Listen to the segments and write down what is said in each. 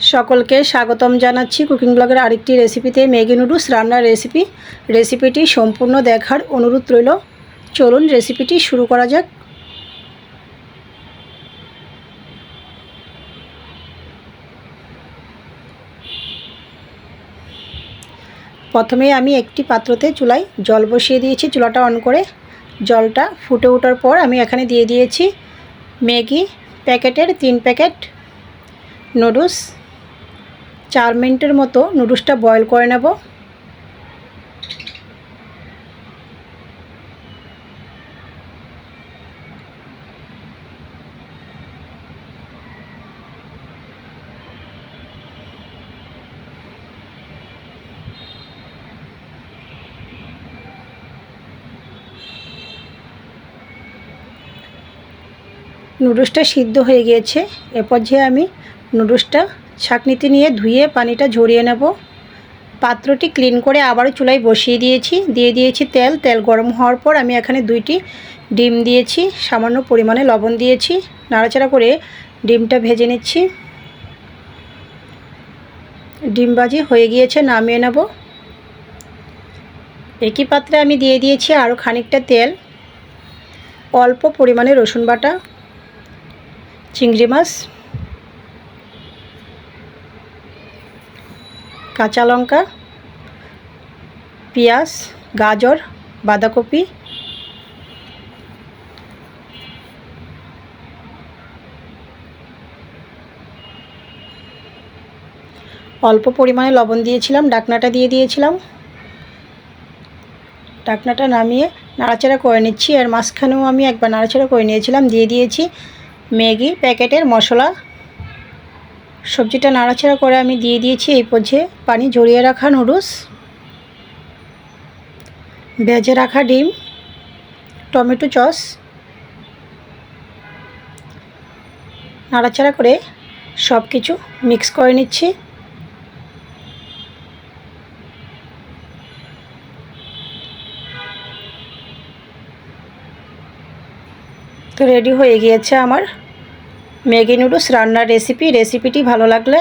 সকলকে স্বাগতম জানাচ্ছি কুকিং ব্লগের আরেকটি রেসিপিতে ম্যাগি নুডলস রান্নার রেসিপিটি সম্পূর্ণ দেখার অনুরোধ রইল। চলুন রেসিপিটি শুরু করা যাক। প্রথমে আমি একটি পাত্রতে চুলায় জল বসিয়ে দিয়েছি। চুলাটা অন করে জলটা ফুটে ওঠার পর আমি এখানে দিয়ে দিয়েছি ম্যাগি প্যাকেটের 3 প্যাকেট নুডলস। 4 মিনিটের মতো নুডলসটা বয়েল করে নেব। নুডলসটা সিদ্ধ হয়ে গিয়েছে। এরপর যে আমি নুডলসটা ছাঁকনিতে নিয়ে ধুয়ে পানিটা ঝরিয়ে নেব। পাত্রটি ক্লিন করে আবারও চুলায় বসিয়ে দিয়েছি তেল গরম হওয়ার পর আমি এখানে 2টি ডিম দিয়েছি, সামান্য পরিমাণে লবণ দিয়েছি। নাড়াচাড়া করে ডিমটা ভেজে নিচ্ছি। ডিম ভাজি হয়ে গিয়েছে, নামিয়ে নেব। একই পাত্রে আমি দিয়ে দিয়েছি আরও খানিকটা তেল, অল্প পরিমাণে রসুন বাটা, চিংড়ি মাছ, কাঁচা লঙ্কা, পেঁয়াজ, গাজর, বাঁধাকপি, অল্প পরিমাণে লবণ দিয়েছিলাম। ঢাকনাটা দিয়ে দিয়েছিলাম। ঢাকনাটা নামিয়ে নাড়াচাড়া করে নিচ্ছি। আর মাঝখানেও আমি একবার নাড়াচাড়া করে নিয়েছিলাম। দিয়ে দিয়েছি ম্যাগি প্যাকেটের মশলা। সবজিটা নাড়াচাড়া করে আমি দিয়ে দিয়েছি এই পর্যায়ে পানি ঝরিয়ে রাখা নুডলস, ভেজে রাখা ডিম, টমেটো সস। নাড়াচাড়া করে সব কিছু মিক্স করে নিচ্ছি। তো রেডি হয়ে গিয়েছে আমার ম্যাগি নুডলস রান্নার রেসিপিটি ভালো লাগলে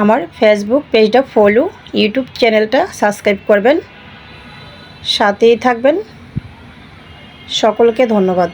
আমার ফেসবুক পেজটা ফলো, ইউটিউব চ্যানেলটা সাবস্ক্রাইব করবেন, সাথেই থাকবেন। সকলকে ধন্যবাদ।